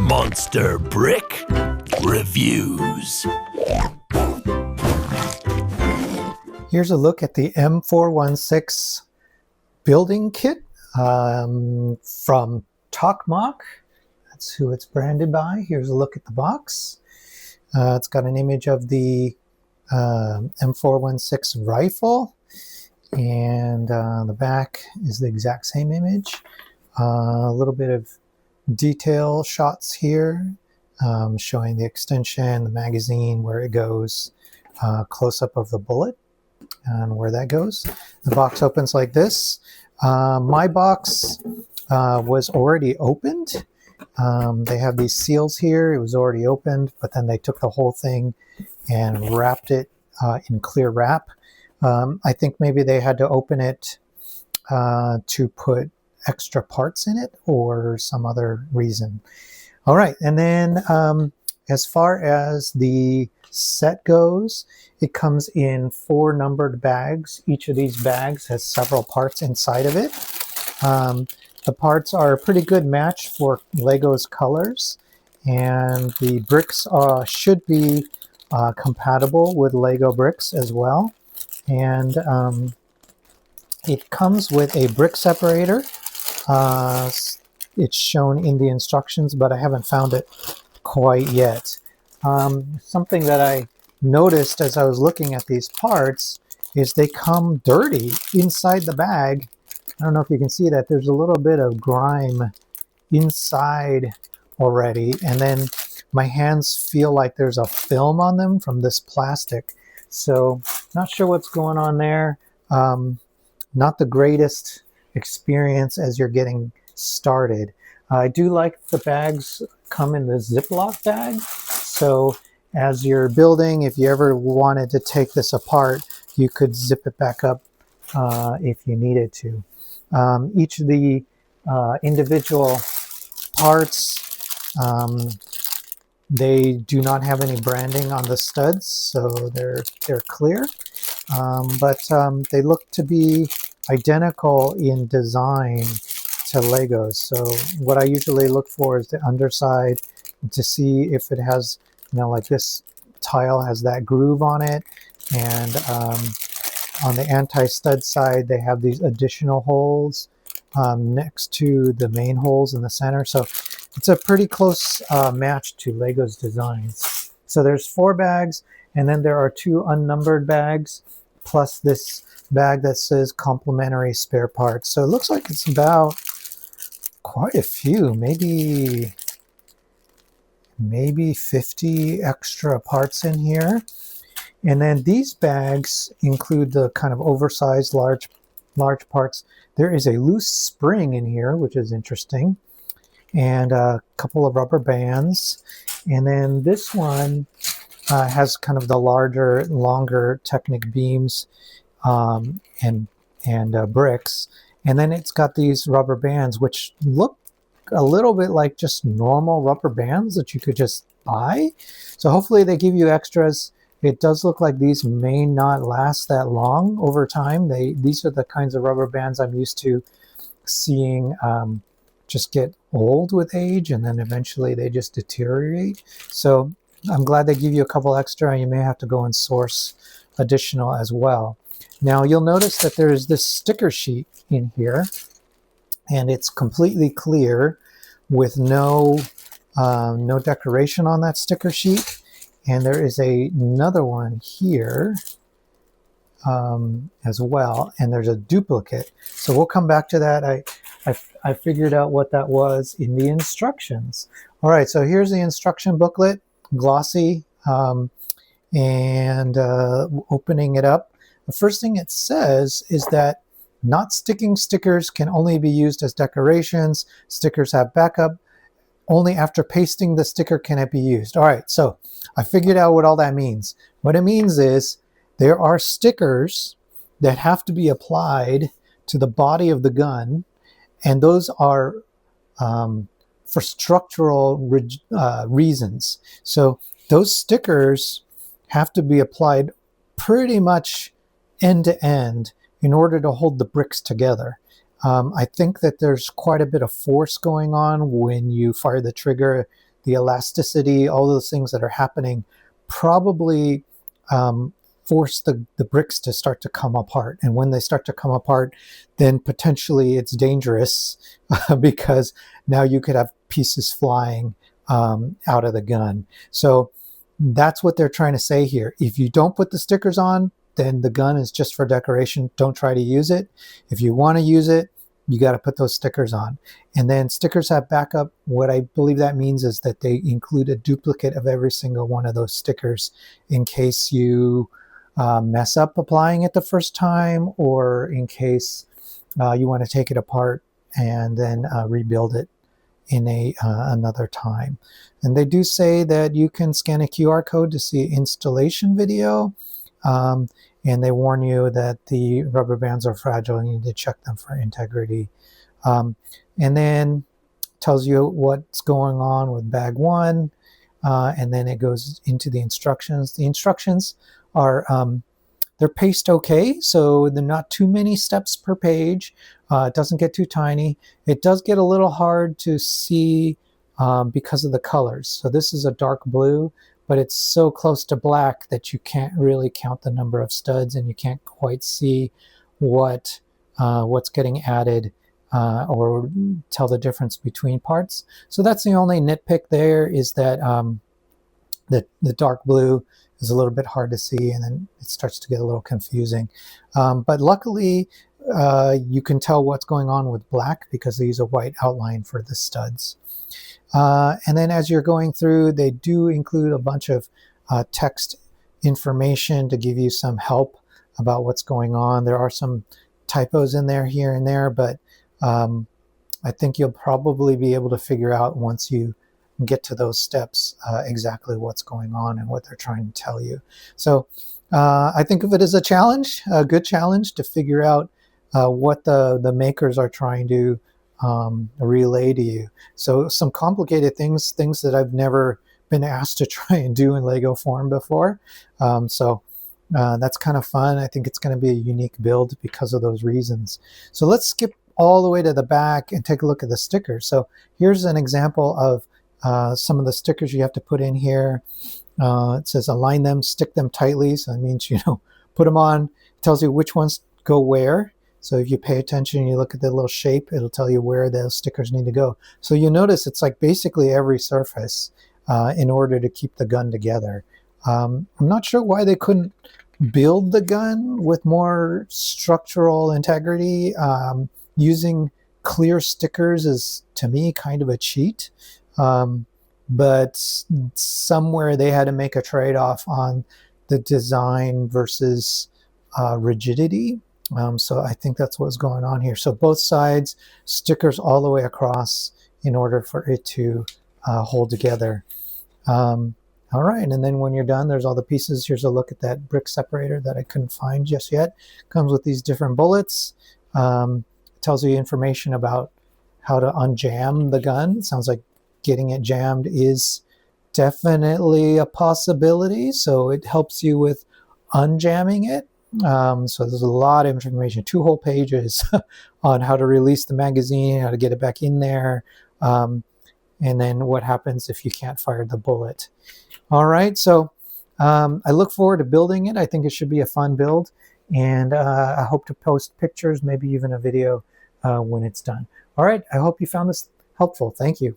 Monster Brick Reviews. Here's a look at the M416 building kit from TOKMOC. That's who it's branded by. Here's a look at the box. It's got an image of the M416 rifle, and the back is the exact same image. A little bit of detail shots here, showing the extension, the magazine, where it goes, close-up of the bullet and where that goes. The box opens like this. My box was already opened. They have these seals here. It was already opened, but then they took the whole thing and wrapped it in clear wrap. I think maybe they had to open it to put extra parts in it or some other reason. All right, and then as far as the set goes, it comes in 4 numbered bags. Each of these bags has several parts inside of it. The parts are a pretty good match for Lego's colors, and the bricks should be compatible with Lego bricks as well. And it comes with a brick separator. It's shown in the instructions, but I haven't found it quite yet. Something that I noticed as I was looking at these parts is they come dirty inside the bag. I don't know if you can see that. There's a little bit of grime inside already, and then my hands feel like there's a film on them from this plastic. So not sure what's going on there. Not the greatest experience as you're getting started. I do like the bags come in the Ziploc bag, so as you're building, if you ever wanted to take this apart, you could zip it back up if you needed to. Each of the individual parts, they do not have any branding on the studs, so they're clear, but they look to be identical in design to Legos. So what I usually look for is the underside to see if it has, you know, like this tile has that groove on it, and on the anti-stud side they have these additional holes next to the main holes in the center. So it's a pretty close match to Lego's designs. So there's 4 bags, and then there are 2 unnumbered bags plus this bag that says complimentary spare parts. So it looks like it's about quite a few, maybe 50 extra parts in here. And then these bags include the kind of oversized large parts. There is a loose spring in here, which is interesting, and a couple of rubber bands. And then this one has kind of the longer Technic beams and bricks. And then it's got these rubber bands, which look a little bit like just normal rubber bands that you could just buy. So hopefully they give you extras. It does look like these may not last that long over time. These are the kinds of rubber bands I'm used to seeing just get old with age, and then eventually they just deteriorate. So I'm glad they give you a couple extra, and you may have to go and source additional as well. Now you'll notice that there's this sticker sheet in here, and it's completely clear with no decoration on that sticker sheet. And there is another one here as well, and there's a duplicate. So we'll come back to that. I figured out what that was in the instructions. All right, so here's the instruction booklet, glossy, and opening it up. The first thing it says is that not sticking stickers can only be used as decorations. Stickers have backup. Only after pasting the sticker can it be used. All right, so I figured out what all that means. What it means is there are stickers that have to be applied to the body of the gun, and those are for structural reasons. So those stickers have to be applied pretty much end to end in order to hold the bricks together. I think that there's quite a bit of force going on when you fire the trigger. the elasticity, all those things that are happening probably force the bricks to start to come apart. And when they start to come apart, then potentially it's dangerous because now you could have pieces flying out of the gun. So that's what they're trying to say here. If you don't put the stickers on, then the gun is just for decoration. Don't try to use it. If you want to use it, you got to put those stickers on. And then stickers have backup. What I believe that means is that they include a duplicate of every single one of those stickers in case you mess up applying it the first time, or in case you want to take it apart and then rebuild it in another time. And they do say that you can scan a QR code to see installation video. And they warn you that the rubber bands are fragile and you need to check them for integrity. And then tells you what's going on with bag 1. And then it goes into the instructions. The instructions are, they're paced okay, so they're not too many steps per page. It doesn't get too tiny. It does get a little hard to see because of the colors. So this is a dark blue, but it's so close to black that you can't really count the number of studs, and you can't quite see what's getting added or tell the difference between parts. So that's the only nitpick there, is that the dark blue is a little bit hard to see, and then it starts to get a little confusing. But luckily, you can tell what's going on with black because they use a white outline for the studs. And then as you're going through, they do include a bunch of text information to give you some help about what's going on. There are some typos in there here and there, but I think you'll probably be able to figure out once you get to those steps exactly what's going on and what they're trying to tell you. So I think of it as a challenge, a good challenge to figure out what the makers are trying to relay to you. So some complicated things that I've never been asked to try and do in Lego form before. So that's kind of fun. I think it's going to be a unique build because of those reasons. So let's skip all the way to the back and take a look at the stickers. So here's an example of some of the stickers you have to put in here. It says align them, stick them tightly. So that means, put them on. It tells you which ones go where. So if you pay attention and you look at the little shape, it'll tell you where those stickers need to go. So you'll notice it's like basically every surface in order to keep the gun together. I'm not sure why they couldn't build the gun with more structural integrity. Using clear stickers is, to me, kind of a cheat. But somewhere they had to make a trade-off on the design versus rigidity. So I think that's what's going on here. So both sides, stickers all the way across in order for it to hold together. All right, and then when you're done, there's all the pieces. Here's a look at that brick separator that I couldn't find just yet. Comes with these different bullets. Tells you information about how to unjam the gun. It sounds like getting it jammed is definitely a possibility, so it helps you with unjamming it. So there's a lot of information, 2 whole pages on how to release the magazine, how to get it back in there, and then what happens if you can't fire the bullet. All right, so I look forward to building it. I think it should be a fun build, and I hope to post pictures, maybe even a video when it's done. All right, I hope you found this helpful. Thank you.